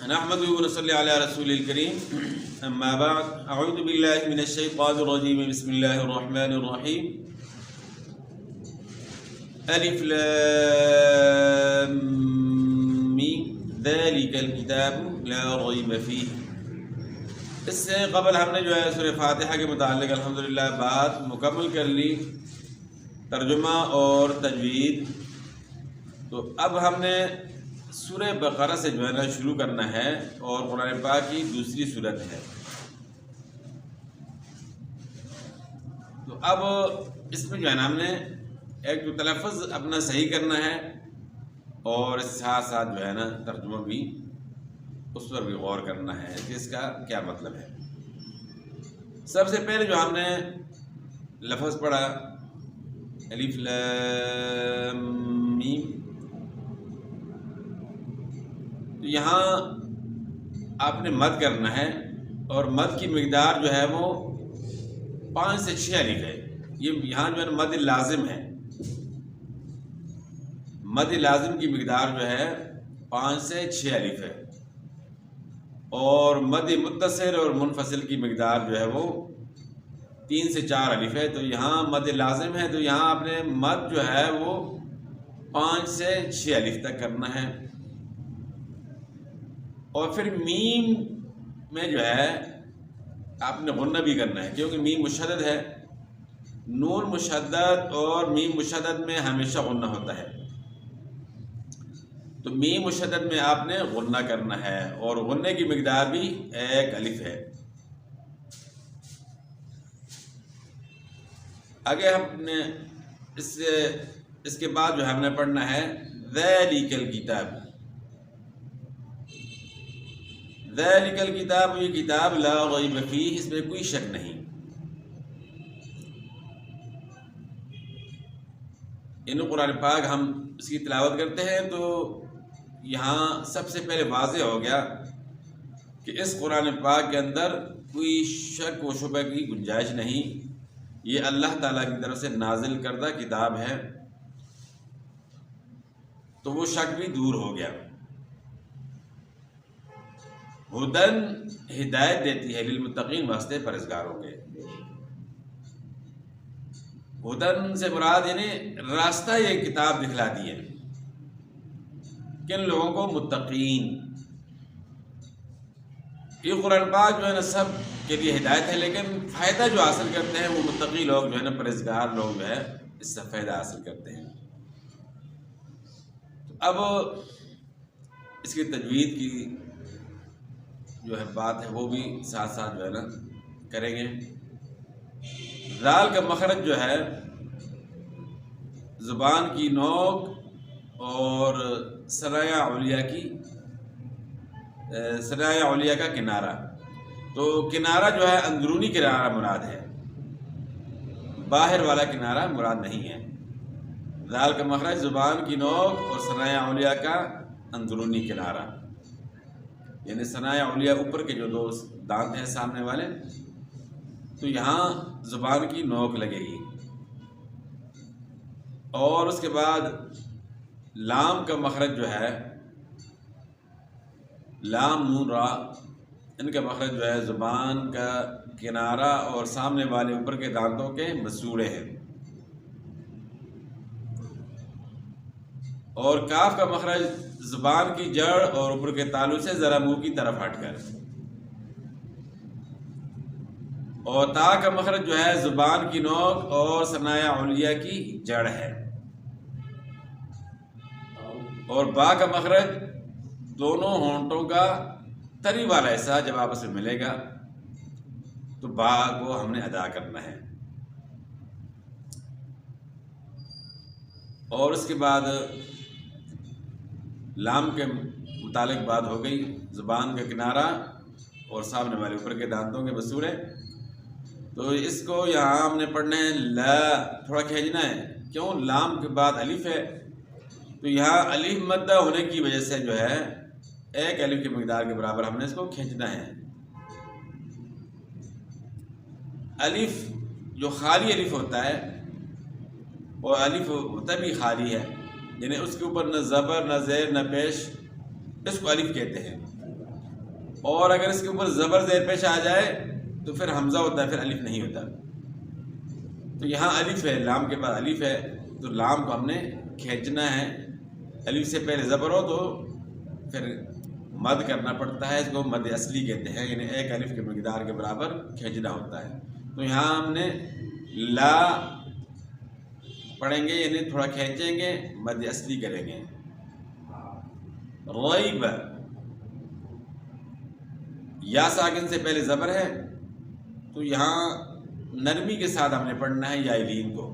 نحمده ونصلي على رسول الكريم اما بعد اعوذ بالله من الشيطان الرجيم بسم الله الرحمن الرحيم الف لام میم ذلك الكتاب لا ريب فيه۔ اس سے قبل ہم نے جو ہے سورہ فاتحہ کے متعلق الحمدللہ بات مکمل کر لی، ترجمہ اور تجوید۔ تو اب ہم نے سورہ بقرہ سے جو ہے نا شروع کرنا ہے، اور قرآن پاک کی دوسری صورت ہے۔ تو اب اس میں جو ہے نا ہم نے ایک تو تلفظ اپنا صحیح کرنا ہے، اور اس ساتھ ساتھ جو ہے نا ترجمہ بھی اس پر بھی غور کرنا ہے کہ اس کا کیا مطلب ہے۔ سب سے پہلے جو ہم نے لفظ پڑھا الف لام میم، تو یہاں آپ نے مد کرنا ہے، اور مد کی مقدار جو ہے وہ 5 سے 6 الف ہے۔ یہ یہاں جو ہے مد لازم ہے، مد لازم کی مقدار جو ہے 5 سے 6 الف ہے، اور مد متصل اور منفصل کی مقدار جو ہے وہ 3 سے 4 الف ہے۔ تو یہاں مد لازم ہے، تو یہاں آپ نے مد جو ہے وہ 5 سے 6 الف تک کرنا ہے۔ اور پھر میم میں جو ہے آپ نے غنہ بھی کرنا ہے، کیونکہ میم مشدد ہے۔ نون مشدد اور میم مشدد میں ہمیشہ غنہ ہوتا ہے، تو میم مشدد میں آپ نے غنہ کرنا ہے، اور غنے کی مقدار بھی 1 الف ہے۔ آگے ہم نے اس کے بعد جو ہم نے پڑھنا ہے ذالک الکتاب۔ ذالک الکتاب، یہ کتاب لا ریب فیہ، اس میں کوئی شک نہیں۔ قرآن پاک ہم اس کی تلاوت کرتے ہیں تو یہاں سب سے پہلے واضح ہو گیا کہ اس قرآن پاک کے اندر کوئی شک و شبہ کی گنجائش نہیں، یہ اللہ تعالیٰ کی طرف سے نازل کردہ کتاب ہے، تو وہ شک بھی دور ہو گیا۔ ہدن، ہدایت دیتی ہے، للمتقین، واسطے پرہیزگاروں کے۔ ہدن سے مراد یعنی راستہ یہ کتاب دکھلاتی ہے کن لوگوں کو؟ متقین۔ یہ قرآن پاک جو ہے نا سب کے لیے ہدایت ہے، لیکن فائدہ جو حاصل کرتے ہیں وہ متقی لوگ جو ہے نا، پرہیزگار لوگ جو ہے اس سے فائدہ حاصل کرتے ہیں۔ تو اب اس کی تجوید کی جو ہے بات ہے وہ بھی ساتھ ساتھ جو ہے نا کریں گے۔ ذال کا مخرج جو ہے زبان کی نوک اور ثنایا علیہ کا کنارہ، تو کنارہ جو ہے اندرونی کنارہ مراد ہے، باہر والا کنارہ مراد نہیں ہے۔ ذال کا مخرج زبان کی نوک اور ثنایا علیہ کا اندرونی کنارہ، یعنی ثنایا علیہ اوپر کے جو 2 دانت ہیں سامنے والے، تو یہاں زبان کی نوک لگے گی۔ اور اس کے بعد لام کا مخرج جو ہے لام نون را، ان کا مخرج جو ہے زبان کا کنارہ اور سامنے والے اوپر کے دانتوں کے مسوڑے ہیں۔ اور کاف کا مخرج زبان کی جڑ اور اوپر کے تالو سے ذرا منہ کی طرف ہٹ کر، اور تا کا مخرج جو ہے زبان کی نوک اور ثنایا علیہ کی جڑ ہے، اور با کا مخرج دونوں ہونٹوں کا تری والا حصہ جب آپس میں ملے گا تو با کو ہم نے ادا کرنا ہے۔ اور اس کے بعد لام کے متعلق بات ہو گئی، زبان کا کنارہ اور سامنے والے اوپر کے دانتوں کے مسوڑے۔ تو اس کو یہاں ہم نے پڑھنا ہے لا، تھوڑا کھینچنا ہے، کیوں؟ لام کے بعد الف ہے، تو یہاں الف مدہ ہونے کی وجہ سے جو ہے 1 الف کی مقدار کے برابر ہم نے اس کو کھینچنا ہے۔ الف جو خالی الف ہوتا ہے، وہ الف ہوتا بھی خالی ہے، یعنی اس کے اوپر نہ زبر نہ زیر نہ پیش، اس کو الف کہتے ہیں۔ اور اگر اس کے اوپر زبر زیر پیش آ جائے تو پھر حمزہ ہوتا ہے، پھر الف نہیں ہوتا۔ تو یہاں الف ہے، لام کے بعد الف ہے، تو لام کو ہم نے کھینچنا ہے۔ الف سے پہلے زبر ہو تو پھر مد کرنا پڑتا ہے، اس کو مد اصلی کہتے ہیں، یعنی ایک الف کے مقدار کے برابر کھینچنا ہوتا ہے۔ تو یہاں ہم نے لا پڑھیں گے، یعنی تھوڑا کھینچیں گے، مد اصلی کریں گے۔ ریب، یا ساکن سے پہلے زبر ہے تو یہاں نرمی کے ساتھ ہم نے پڑھنا ہے یا لین کو۔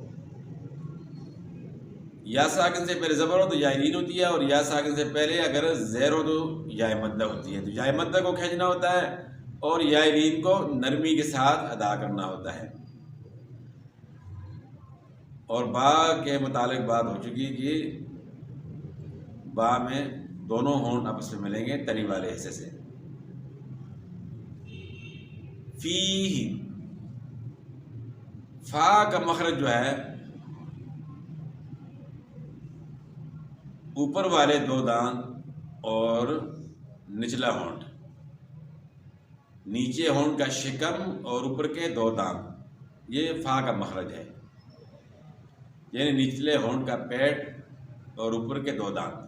یا ساکن سے پہلے زبر ہو تو یا لین ہوتی ہے، اور یا ساکن سے پہلے اگر زیر ہو تو یا مدہ ہوتی ہے۔ تو یا مدہ کو کھینچنا ہوتا ہے اور یا لین کو نرمی کے ساتھ ادا کرنا ہوتا ہے۔ اور با کے متعلق بات ہو چکی کہ با میں دونوں ہونٹ آپس میں ملیں گے تری والے حصے سے۔ فیہ، فا کا مخرج جو ہے اوپر والے دو دانت اور نچلا ہونٹ، نیچے ہونٹ کا شکم اور اوپر کے دو دانت، یہ فا کا مخرج ہے، یعنی نچلے ہونٹ کا پیٹ اور اوپر کے دو دانت۔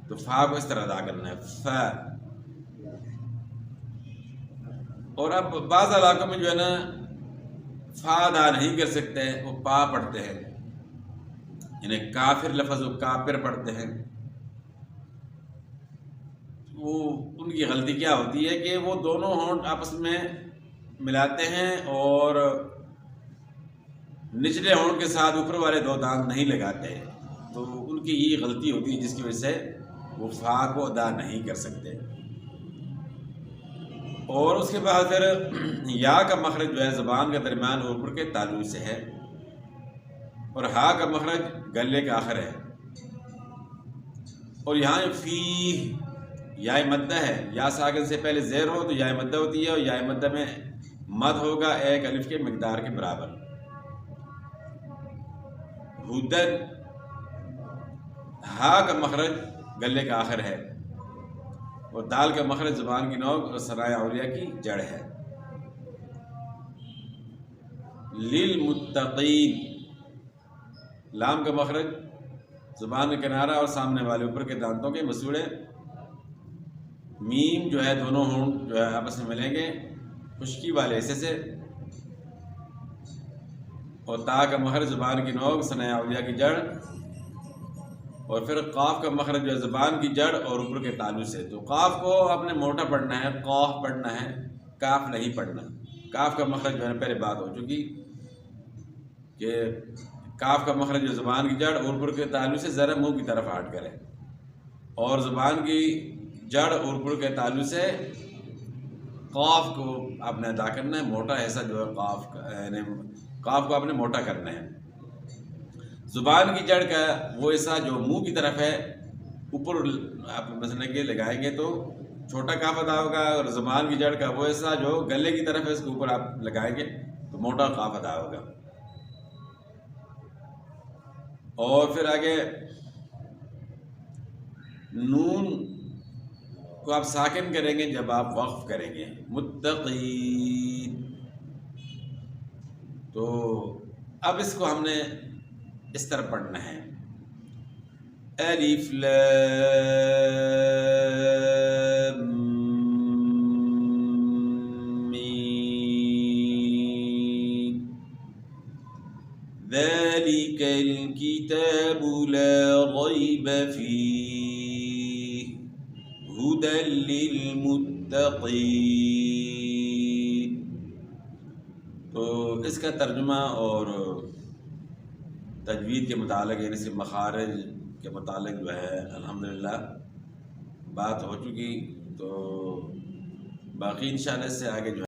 تو فا کو اس طرح ادا کرنا ہے، فا۔ اور اب بعض علاقوں میں جو ہے نا فا ادا نہیں کر سکتے، وہ پا پڑھتے ہیں، یعنی کافر لفظ وہ کافر پڑھتے ہیں۔ وہ ان کی غلطی کیا ہوتی ہے کہ وہ دونوں ہونٹ آپس میں ملاتے ہیں اور نچلے ہونٹ کے ساتھ اوپر والے دو دانت نہیں لگاتے، تو ان کی یہ غلطی ہوتی ہے جس کی وجہ سے وہ فا کو ادا نہیں کر سکتے۔ اور اس کے بعد پھر یا کا مخرج جو ہے زبان کے درمیان اور اوپر کے تعلق سے ہے، اور ہا کا مخرج گلے کا آخر ہے۔ اور یہاں فی یا مدہ ہے، یا ساکن سے پہلے زیر ہو تو یا مدہ ہوتی ہے، اور یا مدہ میں مد ہوگا ایک الف کے مقدار کے برابر۔ ہدن، ہا کا مخرج گلے کا آخر ہے، اور دال کا مخرج زبان کی نوک اور ثنائے اولیاء کی جڑ ہے۔ للمتقین، لام کا مخرج زبان کا کنارہ اور سامنے والے اوپر کے دانتوں کے مسوڑے۔ میم جو ہے دونوں ہونٹ جو ہے آپس میں ملیں گے خشکی والے حصے سے، اور تا کا مخرج زبان کی نوک ثنائے اولیاء کی جڑ، اور پھر قاف کا مخرج جو ہے زبان کی جڑ اور اوپر کے تعلق سے۔ تو قاف کو آپ نے موٹا پڑھنا ہے، قاف پڑھنا ہے، کاف نہیں پڑھنا۔ کاف کا مخرج جو ہے پہلے بات ہو چکی کہ کاف کا مخرج جو زبان کی جڑ اور اوپر کے تعلق سے ذرا منہ کی طرف ہٹ کرے، اور زبان کی جڑ اور اوپر کے تعلق سے قاف کو آپ نے ادا کرنا ہے، موٹا حصہ جو ہے قاف کا، یعنی قاف کو آپ نے موٹا کرنا ہے۔ زبان کی جڑ کا وہ حصہ جو منہ کی طرف ہے اوپر آپ مثلا کہ لگائیں گے تو چھوٹا کاف ادا ہوگا، اور زبان کی جڑ کا وہ حصہ جو گلے کی طرف ہے اس کے اوپر آپ لگائیں گے تو موٹا کاف ادا ہوگا۔ اور پھر آگے نون کو آپ ساکن کریں گے جب آپ وقف کریں گے، متقین۔ تو اب اس کو ہم نے اس طرح پڑھنا ہے، الف لام میم ذلك الكتاب لا ريب فيه هدى للمتقين۔ تو اس کا ترجمہ اور تجوید کے متعلق، یعنی صرف مخارج کے متعلق جو ہے الحمدللہ بات ہو چکی، تو باقی انشاءاللہ اس سے آگے جو ہے